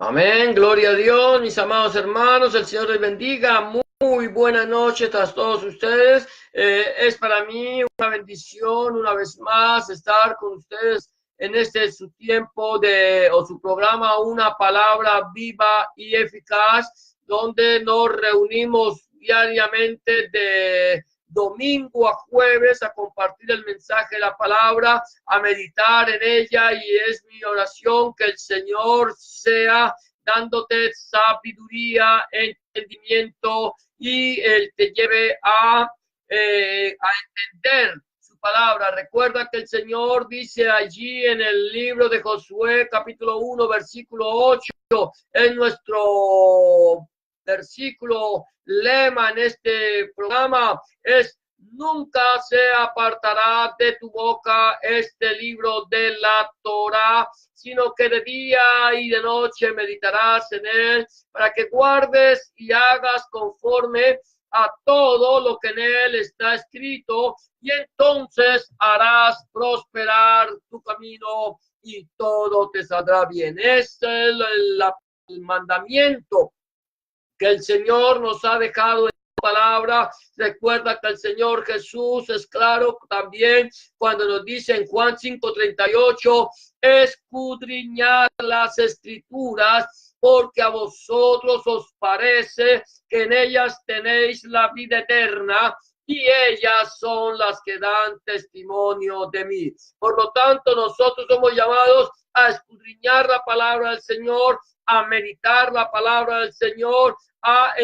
Amén, gloria a Dios, mis amados hermanos, el Señor les bendiga. Muy buenas noches a todos ustedes. Es para mí una bendición una vez más estar con ustedes en este su tiempo o su programa Una Palabra Viva y Eficaz, donde nos reunimos diariamente de domingo a jueves a compartir el mensaje de la palabra, a meditar en ella, y es mi oración que el Señor sea dándote sabiduría, entendimiento, y Él te lleve a entender su palabra. Recuerda que el Señor dice allí en el libro de Josué, capítulo 1, versículo 8, es nuestro versículo lema en este programa, es: nunca se apartará de tu boca este libro de la Torá, sino que de día y de noche meditarás en él, para que guardes y hagas conforme a todo lo que en él está escrito, y entonces harás prosperar tu camino y todo te saldrá bien. Este es el mandamiento que el Señor nos ha dejado en su palabra. Recuerda que el Señor Jesús es claro también cuando nos dice en Juan 5:38, escudriñad las escrituras, porque a vosotros os parece que en ellas tenéis la vida eterna, y ellas son las que dan testimonio de mí. Por lo tanto, nosotros somos llamados a escudriñar la palabra del Señor, a meditar la palabra del Señor, a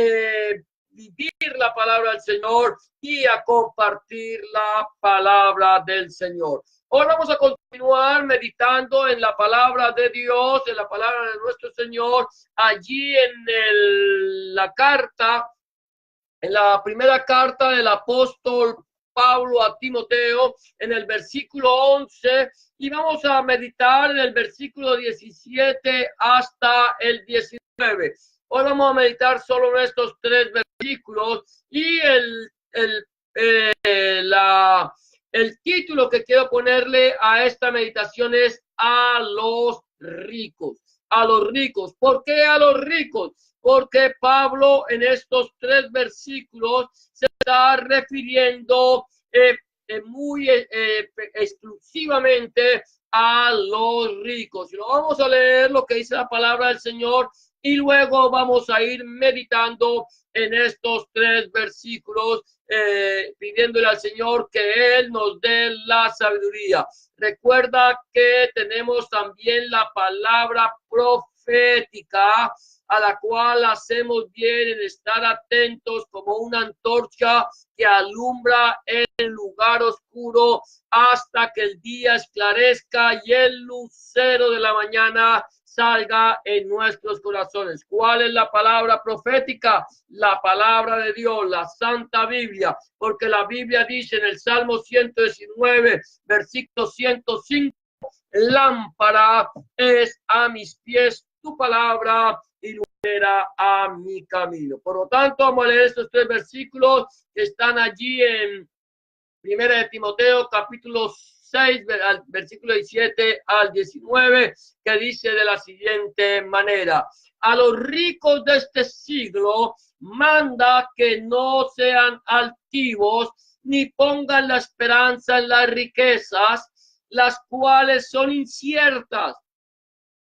vivir la palabra del Señor y a compartir la palabra del Señor. Hoy vamos a continuar meditando en la palabra de Dios, en la palabra de nuestro Señor, allí en la primera carta del apóstol Pablo a Timoteo, en el versículo 11, y vamos a meditar en el versículo 17 hasta el 19. Hoy vamos a meditar solo en estos tres versículos, y el título que quiero ponerle a esta meditación es: a los ricos. A los ricos. ¿Por qué a los ricos? Porque Pablo en estos tres versículos se está refiriendo muy exclusivamente a los ricos. Y lo vamos a leer lo que dice la palabra del Señor, y luego vamos a ir meditando en estos tres versículos, pidiéndole al Señor que Él nos dé la sabiduría. Recuerda que tenemos también la palabra profética, a la cual hacemos bien en estar atentos como una antorcha que alumbra en el lugar oscuro hasta que el día esclarezca y el lucero de la mañana salga en nuestros corazones. ¿Cuál es la palabra profética? La palabra de Dios, la Santa Biblia, porque la Biblia dice en el Salmo 119, versículo 105, lámpara es a mis pies tu palabra y lumbrera a mi camino. Por lo tanto, vamos a leer estos tres versículos que están allí en Primera de Timoteo, capítulo 6, versículo 17 al 19, que dice de la siguiente manera: a los ricos de este siglo manda que no sean altivos, ni pongan la esperanza en las riquezas, las cuales son inciertas,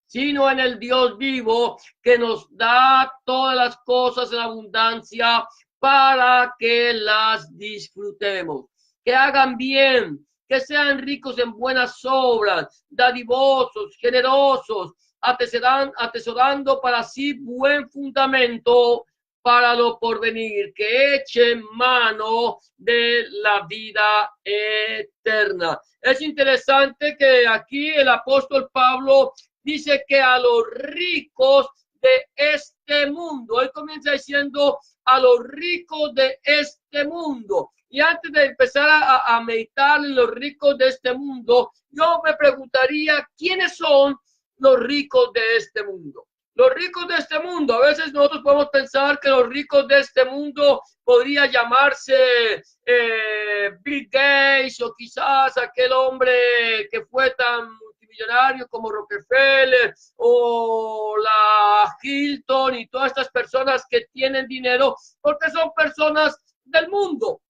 sino en el Dios vivo, que nos da todas las cosas en abundancia para que las disfrutemos. Que hagan bien, que sean ricos en buenas obras, dadivosos, generosos, atesorando para sí buen fundamento para lo porvenir, que echen mano de la vida eterna. Es interesante que aquí el apóstol Pablo dice que a los ricos de este mundo, él comienza diciendo a los ricos de este mundo. Y antes de empezar a meditar en los ricos de este mundo, yo me preguntaría, ¿quiénes son los ricos de este mundo? Los ricos de este mundo, a veces nosotros podemos pensar que los ricos de este mundo podría llamarse Bill Gates, o quizás aquel hombre que fue tan multimillonario como Rockefeller, o la estas personas que tienen dinero porque son personas del mundo.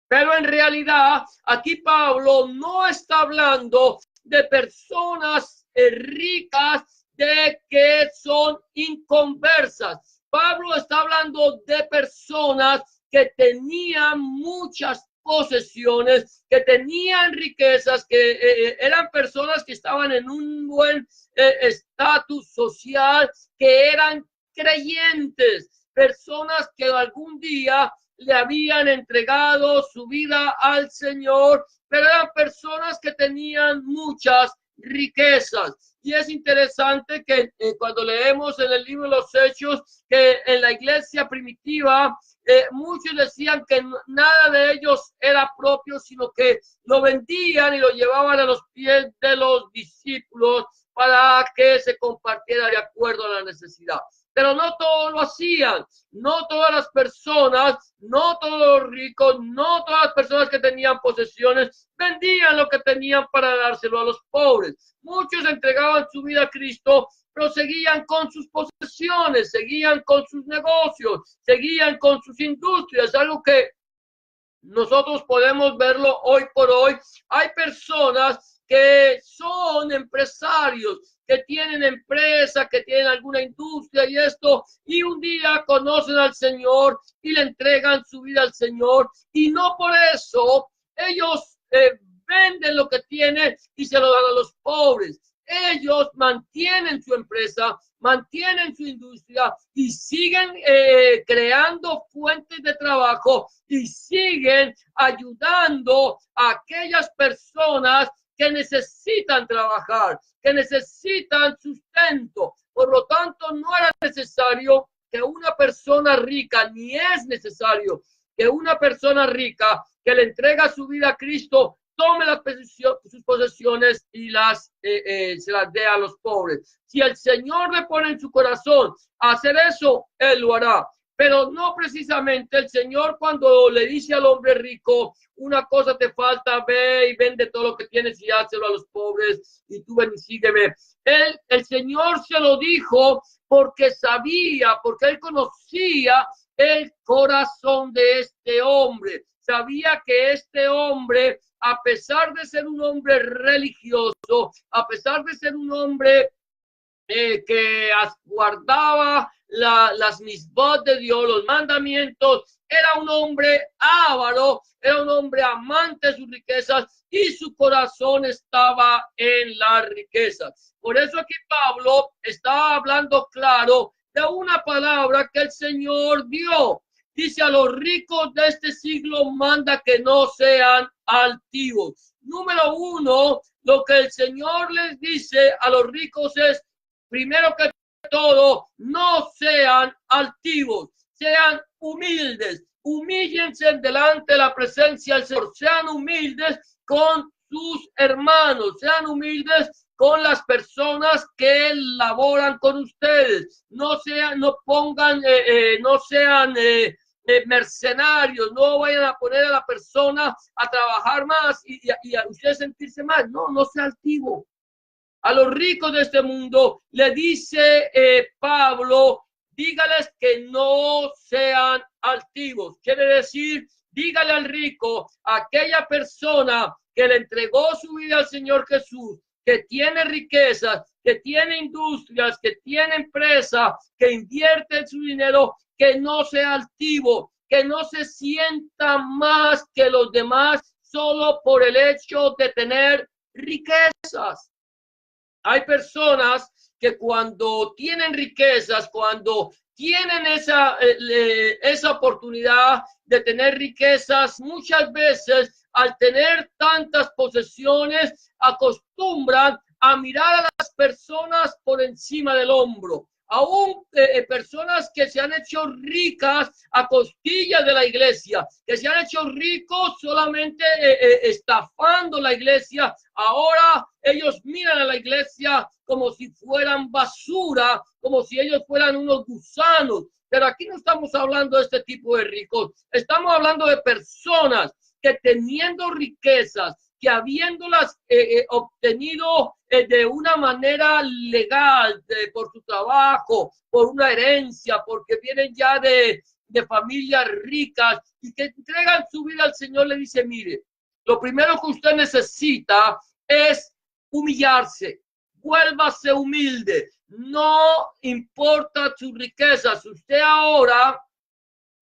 Pero en realidad, aquí Pablo no está hablando de personas ricas de que son inconversas. Pablo está hablando de personas que tenían muchas posesiones, que tenían riquezas, que eran personas que estaban en un buen estatus social, que eran creyentes, personas que algún día le habían entregado su vida al Señor, pero eran personas que tenían muchas riquezas. Y es interesante que cuando leemos en el libro de los Hechos, que en la iglesia primitiva, muchos decían que nada de ellos era propio, sino que lo vendían y lo llevaban a los pies de los discípulos para que se compartiera de acuerdo a la necesidad. Pero no todos lo hacían, no todas las personas, no todos los ricos, no todas las personas que tenían posesiones vendían lo que tenían para dárselo a los pobres. Muchos entregaban su vida a Cristo, pero seguían con sus posesiones, seguían con sus negocios, seguían con sus industrias, algo que nosotros podemos verlo hoy por hoy. Hay personas que son empresarios, que tienen empresa, que tienen alguna industria y esto, y un día conocen al Señor y le entregan su vida al Señor, y no por eso ellos venden lo que tienen y se lo dan a los pobres. Ellos mantienen su empresa, mantienen su industria y siguen creando fuentes de trabajo y siguen ayudando a aquellas personas que necesitan trabajar, que necesitan sustento. Por lo tanto, no era necesario que una persona rica, ni es necesario que una persona rica que le entrega su vida a Cristo tome sus posesiones y se las dé a los pobres. Si el Señor le pone en su corazón hacer eso, Él lo hará. Pero no precisamente el Señor, cuando le dice al hombre rico, una cosa te falta, ve y vende todo lo que tienes y hácelo a los pobres y tú ven y sígueme. El Señor se lo dijo porque sabía, porque Él conocía el corazón de este hombre. Sabía que este hombre, a pesar de ser un hombre religioso, a pesar de ser un hombre que guardaba las misbot de Dios, los mandamientos, era un hombre avaro, era un hombre amante de sus riquezas y su corazón estaba en las riquezas. Por eso aquí Pablo estaba hablando claro de una palabra que el Señor dio. Dice: a los ricos de este siglo manda que no sean altivos. Número uno, lo que el Señor les dice a los ricos es: primero que todo, no sean altivos, sean humildes, humíllense delante de la presencia del Señor, sean humildes con sus hermanos, sean humildes con las personas que laboran con ustedes, no sean mercenarios, no vayan a poner a la persona a trabajar más y a ustedes sentirse mal, no sea altivo. A los ricos de este mundo le dice Pablo, dígales que no sean altivos. Quiere decir, dígale al rico, aquella persona que le entregó su vida al Señor Jesús, que tiene riquezas, que tiene industrias, que tiene empresa, que invierte en su dinero, que no sea altivo, que no se sienta más que los demás solo por el hecho de tener riquezas. Hay personas que cuando tienen riquezas, cuando tienen esa oportunidad de tener riquezas, muchas veces al tener tantas posesiones acostumbran a mirar a las personas por encima del hombro. Aún personas que se han hecho ricas a costillas de la iglesia, que se han hecho ricos solamente estafando la iglesia, ahora ellos miran a la iglesia como si fueran basura, como si ellos fueran unos gusanos. Pero aquí no estamos hablando de este tipo de ricos, estamos hablando de personas que teniendo riquezas, que habiéndolas obtenido de una manera legal, por su trabajo, por una herencia, porque vienen ya de familias ricas y que entregan su vida al Señor, le dice, mire, lo primero que usted necesita es humillarse, vuélvase humilde, no importa sus riquezas, usted ahora,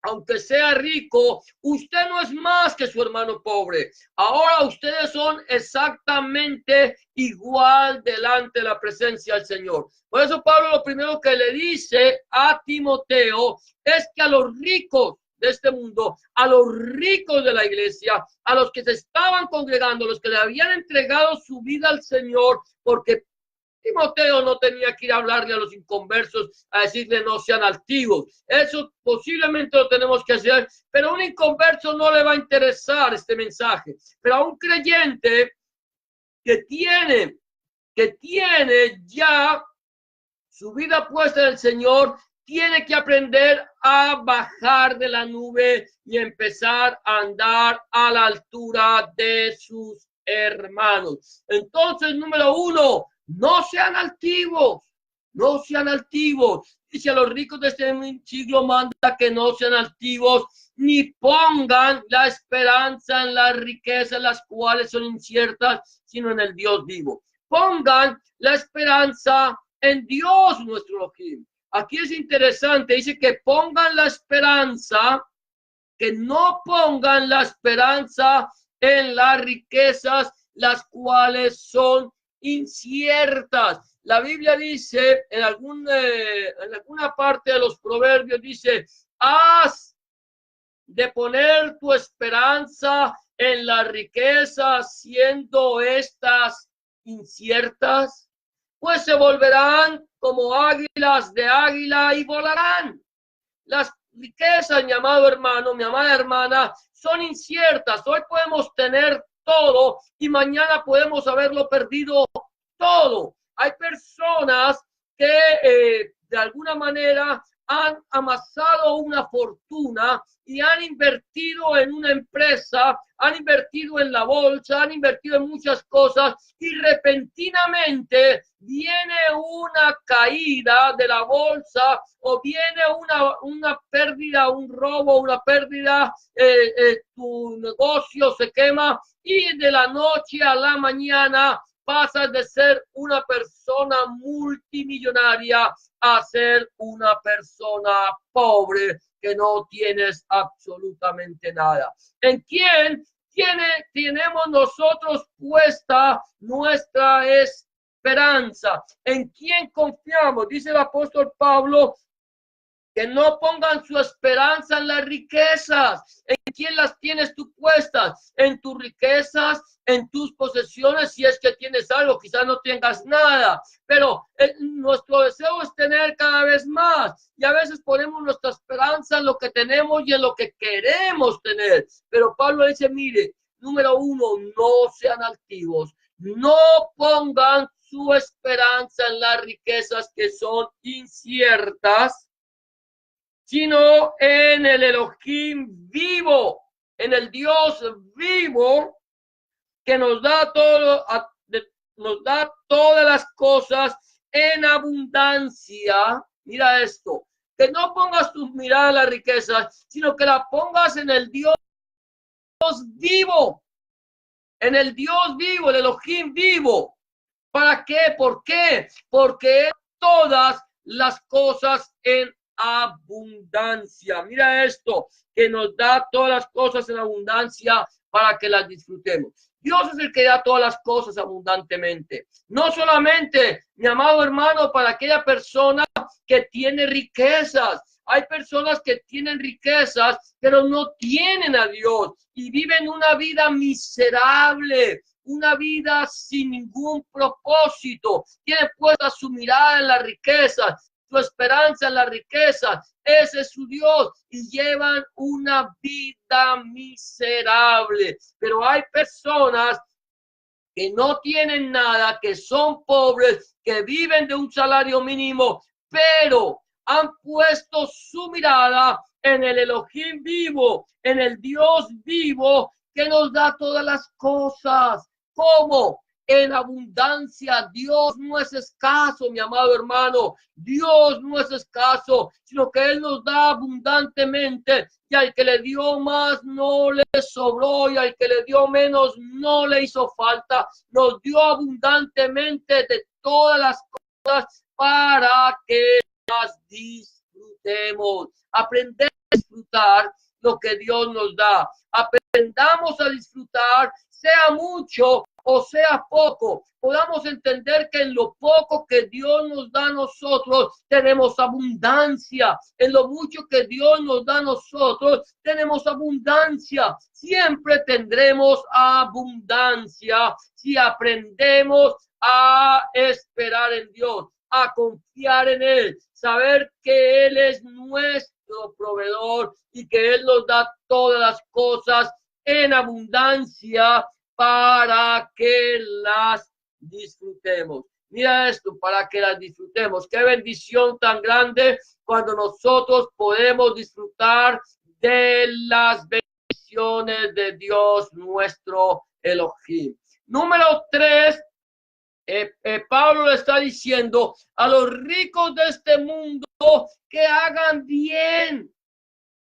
aunque sea rico, usted no es más que su hermano pobre. Ahora ustedes son exactamente igual delante de la presencia del Señor. Por eso Pablo lo primero que le dice a Timoteo es que a los ricos de este mundo, a los ricos de la iglesia, a los que se estaban congregando, los que le habían entregado su vida al Señor, porque Timoteo no tenía que ir a hablarle a los inconversos, a decirle no sean altivos. Eso posiblemente lo tenemos que hacer, pero a un inconverso no le va a interesar este mensaje. Pero a un creyente que tiene ya su vida puesta en el Señor, tiene que aprender a bajar de la nube y empezar a andar a la altura de sus hermanos. Entonces, número uno, no sean altivos, no sean altivos. Dice a los ricos de este siglo, manda que no sean altivos, ni pongan la esperanza en las riquezas, las cuales son inciertas, sino en el Dios vivo. Pongan la esperanza en Dios nuestro Elohim. Aquí es interesante, dice que pongan la esperanza, que no pongan la esperanza en las riquezas, las cuales son inciertas. La Biblia dice, en alguna parte de los proverbios dice, has de poner tu esperanza en las riquezas, siendo estas inciertas, pues se volverán como águilas de águila y volarán. Las riquezas, mi amado hermano, mi amada hermana, son inciertas. Hoy podemos tener todo y mañana podemos haberlo perdido todo. Hay personas que de alguna manera han amasado una fortuna y han invertido en una empresa, han invertido en la bolsa, han invertido en muchas cosas y repentinamente viene una caída de la bolsa o viene una pérdida, un robo, una pérdida, tu negocio se quema y de la noche a la mañana pasas de ser una persona multimillonaria a ser una persona pobre que no tienes absolutamente nada. ¿En quién tenemos nosotros puesta nuestra esperanza? ¿En quién confiamos? Dice el apóstol Pablo que no pongan su esperanza en las riquezas. ¿En quién las tienes tú puestas? En tus riquezas, en tus posesiones, si es que tienes algo, quizás no tengas nada, pero nuestro deseo es tener cada vez más y a veces ponemos nuestra esperanza en lo que tenemos y en lo que queremos tener. Pero Pablo dice, mire, número uno, no sean altivos, no pongan su esperanza en las riquezas que son inciertas, sino en el Elohim vivo, en el Dios vivo que nos da todas las cosas en abundancia. Mira esto, que no pongas tu mirada en la riqueza, sino que la pongas en el Dios vivo, en el Dios vivo, el Elohim vivo. ¿Para qué? ¿Por qué? Porque todas las cosas en abundancia. Mira esto, que nos da todas las cosas en abundancia para que las disfrutemos. Dios es el que da todas las cosas abundantemente. No solamente, mi amado hermano, para aquella persona que tiene riquezas. Hay personas que tienen riquezas, pero no tienen a Dios y viven una vida miserable, una vida sin ningún propósito. Tienen puesta su mirada en las riquezas, su esperanza en la riqueza, ese es su Dios y llevan una vida miserable. Pero hay personas que no tienen nada, que son pobres, que viven de un salario mínimo, pero han puesto su mirada en el Elohim vivo, en el Dios vivo que nos da todas las cosas. ¿Cómo? En abundancia. Dios no es escaso, mi amado hermano. Dios no es escaso, sino que Él nos da abundantemente. Y al que le dio más no le sobró, y al que le dio menos no le hizo falta. Nos dio abundantemente de todas las cosas para que las disfrutemos. Aprender a disfrutar lo que Dios nos da. Aprendamos a disfrutar, sea mucho o sea poco. Podamos entender que en lo poco que Dios nos da a nosotros tenemos abundancia. En lo mucho que Dios nos da a nosotros tenemos abundancia. Siempre tendremos abundancia si aprendemos a esperar en Dios, a confiar en Él, saber que Él es nuestro proveedor y que Él nos da todas las cosas en abundancia para que las disfrutemos. Mira esto, para que las disfrutemos. Qué bendición tan grande cuando nosotros podemos disfrutar de las bendiciones de Dios nuestro Elohim. Número 3. Pablo le está diciendo a los ricos de este mundo que hagan bien,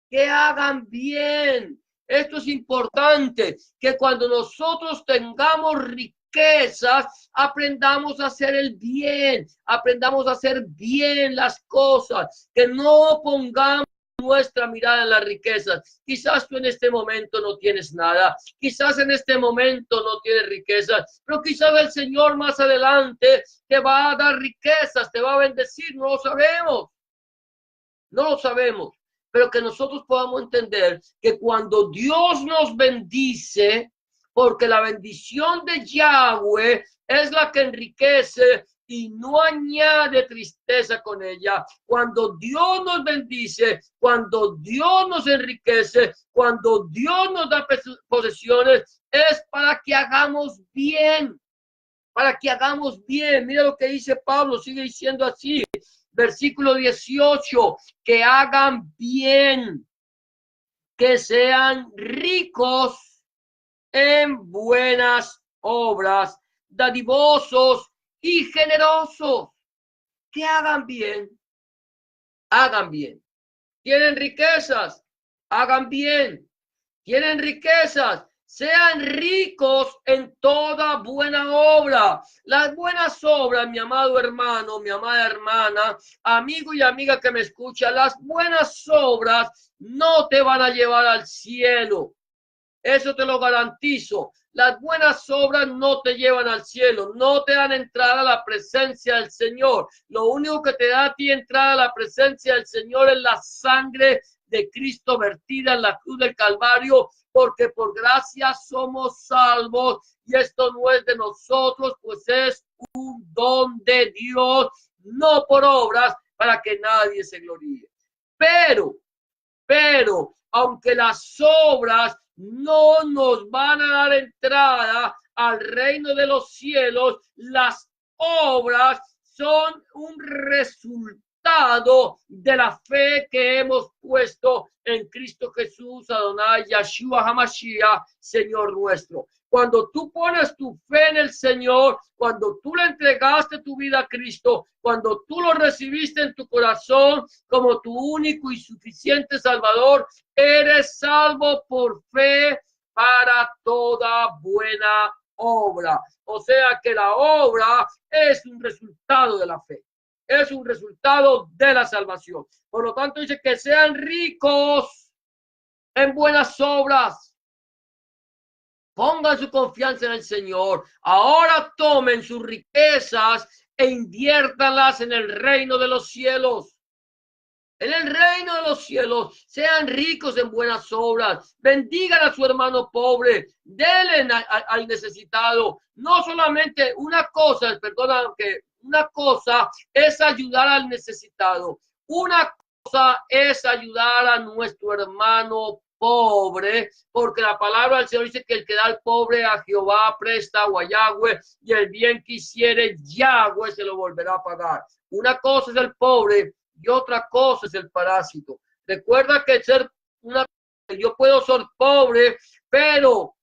que hagan bien. Esto es importante, que cuando nosotros tengamos riquezas, aprendamos a hacer el bien, aprendamos a hacer bien las cosas, que no pongamos nuestra mirada en las riquezas. Quizás tú en este momento no tienes nada, quizás en este momento no tienes riquezas, pero quizás el Señor más adelante te va a dar riquezas, te va a bendecir, no lo sabemos, no lo sabemos, pero que nosotros podamos entender que cuando Dios nos bendice, porque la bendición de Yahweh es la que enriquece y no añade tristeza con ella. Cuando Dios nos bendice, cuando Dios nos enriquece, cuando Dios nos da posesiones, es para que hagamos bien, para que hagamos bien. Mira lo que dice Pablo, sigue diciendo así, versículo 18, que hagan bien, que sean ricos en buenas obras, dadivosos y generosos, que hagan bien, hagan bien. Tienen riquezas, hagan bien. Tienen riquezas, sean ricos en toda buena obra. Las buenas obras, mi amado hermano, mi amada hermana, amigo y amiga que me escucha, las buenas obras no te van a llevar al cielo. Eso te lo garantizo. Las buenas obras no te llevan al cielo, no te dan entrada a la presencia del Señor. Lo único que te da a ti entrada a la presencia del Señor es la sangre de Cristo vertida en la cruz del Calvario, porque por gracia somos salvos y esto no es de nosotros, pues es un don de Dios, no por obras, para que nadie se gloríe. Pero, aunque las obras no nos van a dar entrada al reino de los cielos, las obras son un resultado de la fe que hemos puesto en Cristo Jesús, Adonai, Yeshua HaMashiach, Señor nuestro. Cuando tú pones tu fe en el Señor, cuando tú le entregaste tu vida a Cristo, cuando tú lo recibiste en tu corazón como tu único y suficiente Salvador, eres salvo por fe para toda buena obra. O sea que la obra es un resultado de la fe, es un resultado de la salvación. Por lo tanto, dice que sean ricos en buenas obras. Pongan su confianza en el Señor. Ahora tomen sus riquezas e inviértanlas en el reino de los cielos. En el reino de los cielos, sean ricos en buenas obras. Bendigan a su hermano pobre. Denle al necesitado. No solamente una cosa, una cosa es ayudar al necesitado. Una cosa es ayudar a nuestro hermano pobre, porque la palabra del Señor dice que el que da al pobre a Jehová presta o a Yahweh, y el bien que hiciere Yahweh se lo volverá a pagar. Una cosa es el pobre y otra cosa es el parásito. Recuerda que yo puedo ser pobre, pero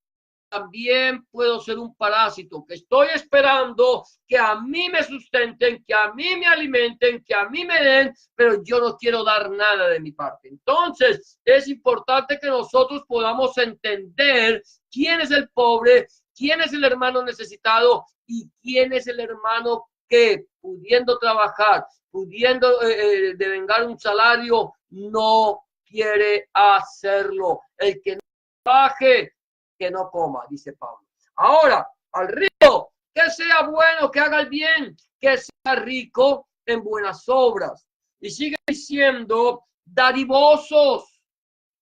también puedo ser un parásito, que estoy esperando que a mí me sustenten, que a mí me alimenten, que a mí me den, pero yo no quiero dar nada de mi parte. Entonces, es importante que nosotros podamos entender quién es el pobre, quién es el hermano necesitado y quién es el hermano que, pudiendo trabajar, pudiendo devengar un salario, no quiere hacerlo. El que no trabaje, que no coma, dice Pablo. Ahora, al rico, que sea bueno, que haga el bien, que sea rico en buenas obras. Y sigue diciendo, dadivosos,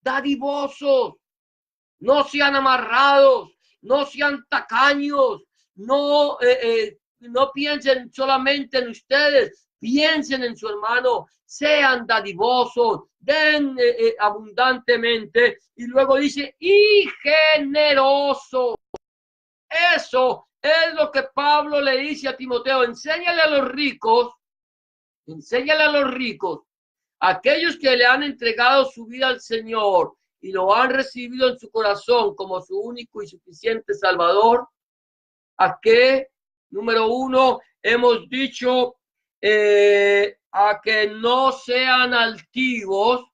dadivosos, no sean amarrados, no sean tacaños, no piensen solamente en ustedes, piensen en su hermano, sean dadivosos, den abundantemente. Y luego dice, y generosos. Eso es lo que Pablo le dice a Timoteo, enséñale a los ricos, aquellos que le han entregado su vida al Señor y lo han recibido en su corazón como su único y suficiente Salvador, a que, número uno, hemos dicho a que no sean altivos.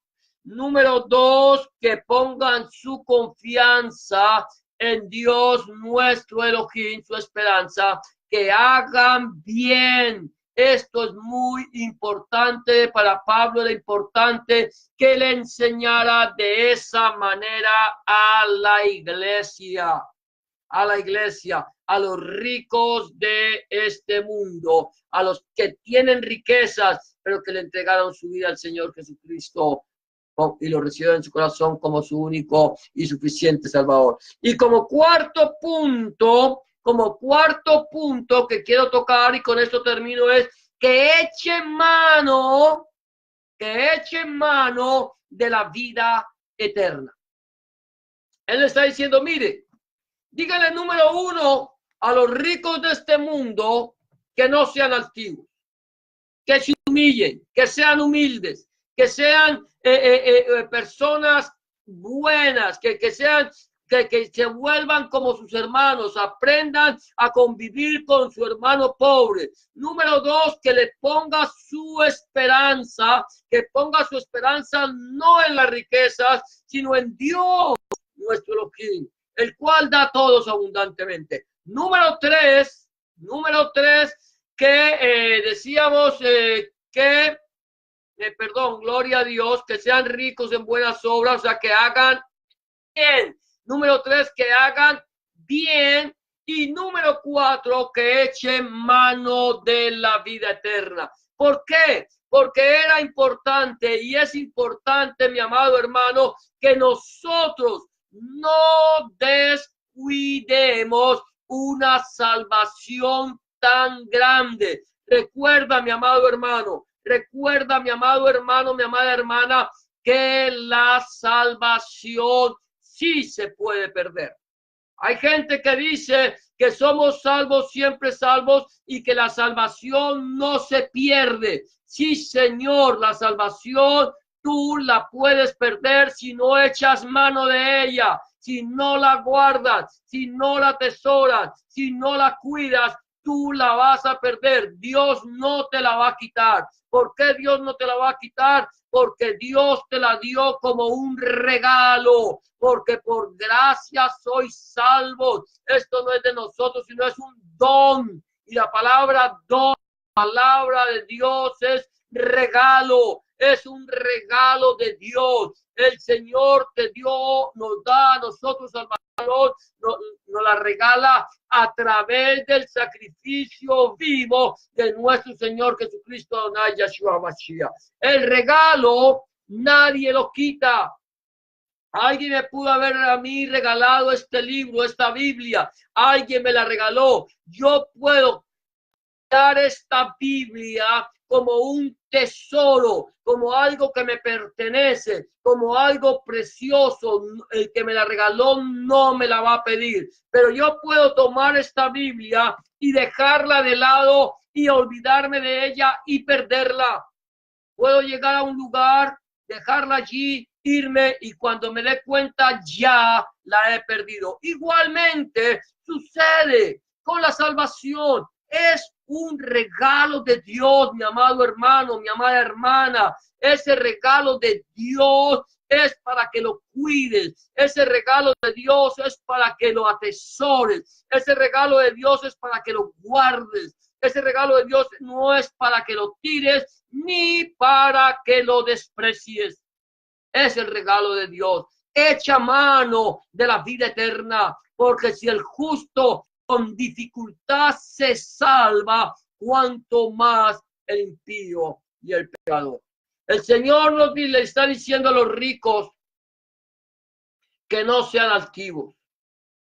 Número dos, que pongan su confianza en Dios nuestro Elohim, su esperanza, que hagan bien. Esto es muy importante para Pablo, era importante que le enseñara de esa manera a la iglesia, a los ricos de este mundo, a los que tienen riquezas, pero que le entregaron su vida al Señor Jesucristo y lo reciben en su corazón como su único y suficiente Salvador. Y como cuarto punto que quiero tocar, y con esto termino, es que echen mano de la vida eterna. Él está diciendo, mire, díganle número uno a los ricos de este mundo que no sean altivos, que se humillen, que sean humildes, que sean personas buenas, que se vuelvan como sus hermanos, aprendan a convivir con su hermano pobre. Número dos, que le ponga su esperanza, no en las riquezas, sino en Dios, nuestro Elohim, el cual da a todos abundantemente. Número tres, que decíamos que gloria a Dios, que sean ricos en buenas obras, o sea, que hagan bien. Número tres, que hagan bien. Y número cuatro, que echen mano de la vida eterna. ¿Por qué? Porque era importante y es importante, mi amado hermano, que nosotros no descuidemos una salvación tan grande. Recuerda, mi amado hermano, mi amada hermana, que la salvación sí se puede perder. Hay gente que dice que somos salvos, siempre salvos, y que la salvación no se pierde. Sí, Señor, la salvación tú la puedes perder si no echas mano de ella, si no la guardas, si no la atesoras, si no la cuidas, tú la vas a perder. Dios no te la va a quitar. ¿Por qué Dios no te la va a quitar? Porque Dios te la dio como un regalo, porque por gracia sois salvos. Esto no es de nosotros, sino es un don. Y la palabra don, la palabra de Dios es regalo, es un regalo de Dios. El Señor te dio, nos da a nosotros Salvador, nos la regala a través del sacrificio vivo de nuestro Señor Jesucristo, Yahshua Mashiach. El regalo nadie lo quita. Alguien me pudo haber a mí regalado este libro, esta Biblia. Alguien me la regaló. Yo puedo dar esta Biblia como un tesoro, como algo que me pertenece, como algo precioso. El que me la regaló no me la va a pedir, pero yo puedo tomar esta Biblia y dejarla de lado y olvidarme de ella y perderla. Puedo llegar a un lugar dejarla allí, irme y cuando me dé cuenta ya la he perdido. Igualmente sucede con la salvación. Es un regalo de Dios, mi amado hermano, mi amada hermana. Ese regalo de Dios es para que lo cuides. Ese regalo de Dios es para que lo atesores. Ese regalo de Dios es para que lo guardes. Ese regalo de Dios no es para que lo tires ni para que lo desprecies. Es el regalo de Dios. Echa mano de la vida eterna, porque si el justo con dificultad se salva, cuanto más el impío y el pecador. El Señor nos le está diciendo a los ricos que no sean altivos.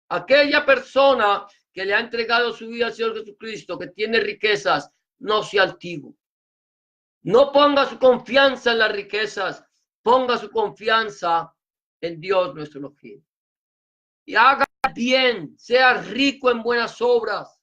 Aquella persona que le ha entregado su vida al Señor Jesucristo, que tiene riquezas, no sea altivo. No ponga su confianza en las riquezas, ponga su confianza en Dios nuestro Elohim. Y haga bien, sea rico en buenas obras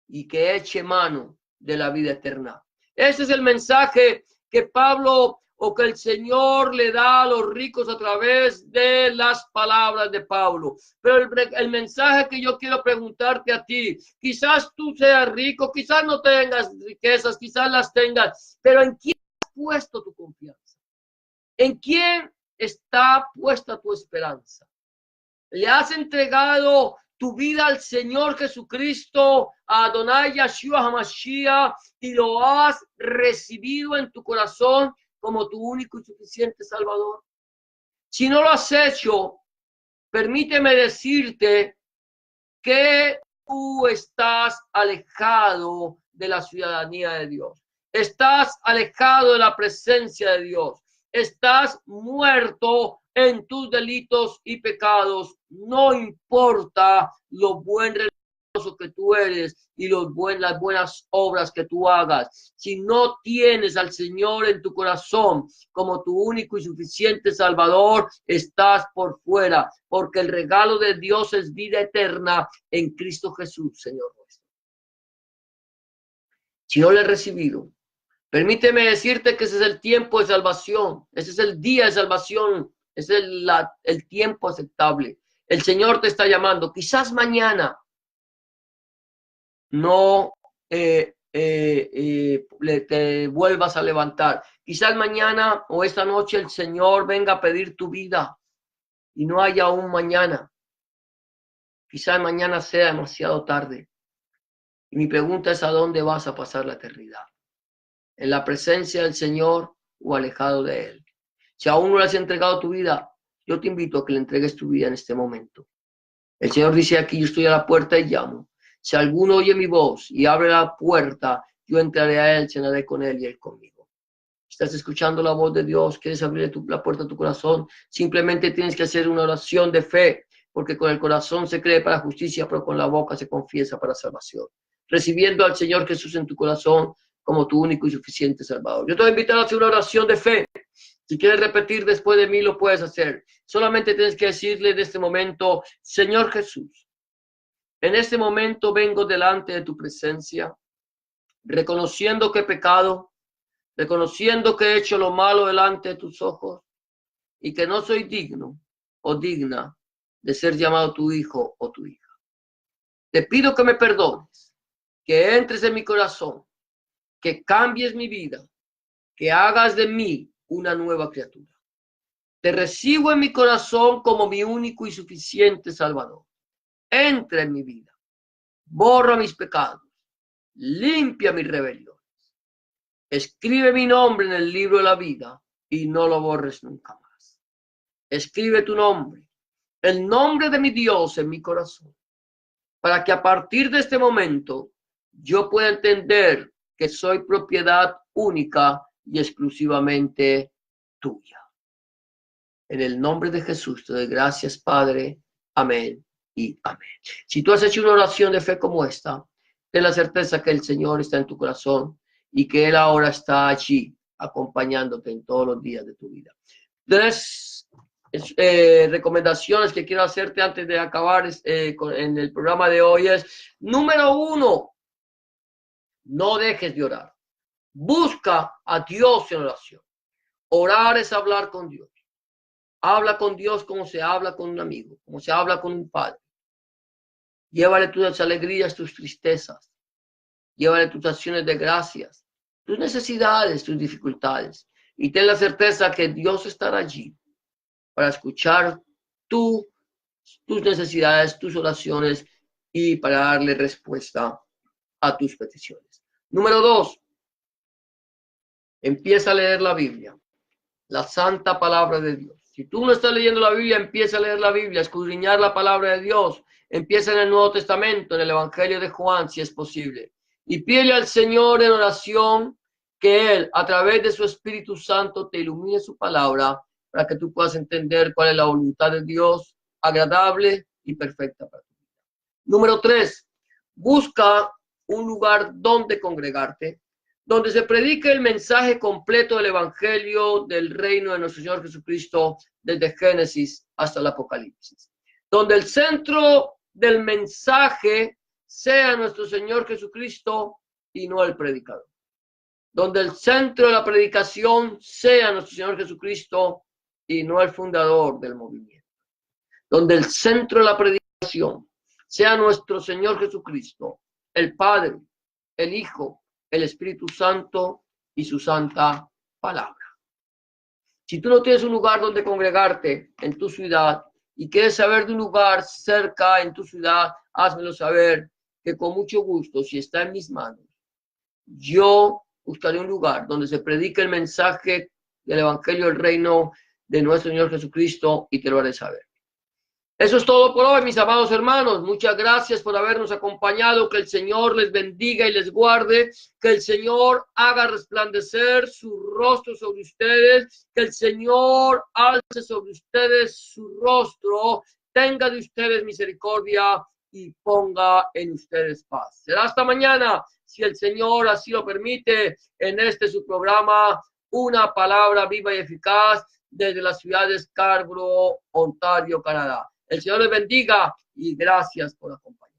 y que eche mano de la vida eterna. Ese es el mensaje que Pablo o que el Señor le da a los ricos a través de las palabras de Pablo. Pero el mensaje que yo quiero preguntarte a ti, quizás tú seas rico, quizás no tengas riquezas, quizás las tengas, pero ¿en quién has puesto tu confianza? ¿En quién está puesta tu esperanza? ¿Le has entregado tu vida al Señor Jesucristo, a Adonai Yeshua HaMashiach, y lo has recibido en tu corazón como tu único y suficiente Salvador? Si no lo has hecho, permíteme decirte que tú estás alejado de la ciudadanía de Dios. Estás alejado de la presencia de Dios. Estás muerto en tus delitos y pecados. No importa lo buen religioso que tú eres y las buenas obras que tú hagas. Si no tienes al Señor en tu corazón como tu único y suficiente Salvador, estás por fuera, porque el regalo de Dios es vida eterna en Cristo Jesús, Señor nuestro. Si no le has recibido, permíteme decirte que ese es el tiempo de salvación, ese es el día de salvación, ese es el tiempo aceptable. El Señor te está llamando. Quizás mañana no te vuelvas a levantar. Quizás mañana o esta noche el Señor venga a pedir tu vida y no haya un mañana. Quizás mañana sea demasiado tarde. Y mi pregunta es: ¿a dónde vas a pasar la eternidad? ¿En la presencia del Señor o alejado de Él? Si aún no le has entregado tu vida, yo te invito a que le entregues tu vida en este momento. El Señor dice aquí: yo estoy a la puerta y llamo. Si alguno oye mi voz y abre la puerta, yo entraré a Él, cenaré con Él y Él conmigo. ¿Estás escuchando la voz de Dios? ¿Quieres abrir la puerta a tu corazón? Simplemente tienes que hacer una oración de fe, porque con el corazón se cree para justicia, pero con la boca se confiesa para salvación. Recibiendo al Señor Jesús en tu corazón como tu único y suficiente Salvador. Yo te voy a invitar a hacer una oración de fe. Si quieres repetir después de mí, lo puedes hacer. Solamente tienes que decirle en este momento: Señor Jesús, en este momento vengo delante de tu presencia, reconociendo que he pecado, reconociendo que he hecho lo malo delante de tus ojos y que no soy digno o digna de ser llamado tu hijo o tu hija. Te pido que me perdones, que entres en mi corazón, que cambies mi vida, que hagas de mí una nueva criatura. Te recibo en mi corazón como mi único y suficiente Salvador. Entra en mi vida, borra mis pecados, limpia mis rebeliones. Escribe mi nombre en el libro de la vida y no lo borres nunca más. Escribe tu nombre, el nombre de mi Dios en mi corazón, para que a partir de este momento yo pueda entender que soy propiedad única y exclusivamente tuya. En el nombre de Jesús te doy gracias, Padre. Amén y amén. Si tú has hecho una oración de fe como esta, ten la certeza que el Señor está en tu corazón y que Él ahora está allí acompañándote en todos los días de tu vida. 3 recomendaciones que quiero hacerte antes de acabar en el programa de hoy es: número 1, no dejes de orar. Busca a Dios en oración. Orar es hablar con Dios. Habla con Dios como se habla con un amigo, como se habla con un padre. Llévale tus alegrías, tus tristezas. Llévale tus acciones de gracias, tus necesidades, tus dificultades. Y ten la certeza que Dios estará allí para escuchar tus necesidades, tus oraciones y para darle respuesta a tus peticiones. Número 2, empieza a leer la Biblia, la santa palabra de Dios. Si tú no estás leyendo la Biblia, empieza a leer la Biblia, a escudriñar la palabra de Dios. Empieza en el Nuevo Testamento, en el Evangelio de Juan, si es posible. Y pídele al Señor en oración que Él, a través de su Espíritu Santo, te ilumine su palabra para que tú puedas entender cuál es la voluntad de Dios, agradable y perfecta para ti. Número 3, busca un lugar donde congregarte, donde se predique el mensaje completo del Evangelio del reino de nuestro Señor Jesucristo, desde Génesis hasta el Apocalipsis. Donde el centro del mensaje sea nuestro Señor Jesucristo y no el predicador. Donde el centro de la predicación sea nuestro Señor Jesucristo y no el fundador del movimiento. Donde el centro de la predicación sea nuestro Señor Jesucristo, el Padre, el Hijo, el Espíritu Santo y su santa palabra. Si tú no tienes un lugar donde congregarte en tu ciudad y quieres saber de un lugar cerca en tu ciudad, házmelo saber, que con mucho gusto, si está en mis manos, yo buscaré un lugar donde se predique el mensaje del Evangelio del Reino de nuestro Señor Jesucristo y te lo haré saber. Eso es todo por hoy, mis amados hermanos. Muchas gracias por habernos acompañado. Que el Señor les bendiga y les guarde. Que el Señor haga resplandecer su rostro sobre ustedes. Que el Señor alce sobre ustedes su rostro. Tenga de ustedes misericordia y ponga en ustedes paz. Será hasta mañana, si el Señor así lo permite, en su programa, Una Palabra Viva y Eficaz, desde la ciudad de Scarborough, Ontario, Canadá. El Señor les bendiga y gracias por acompañarnos.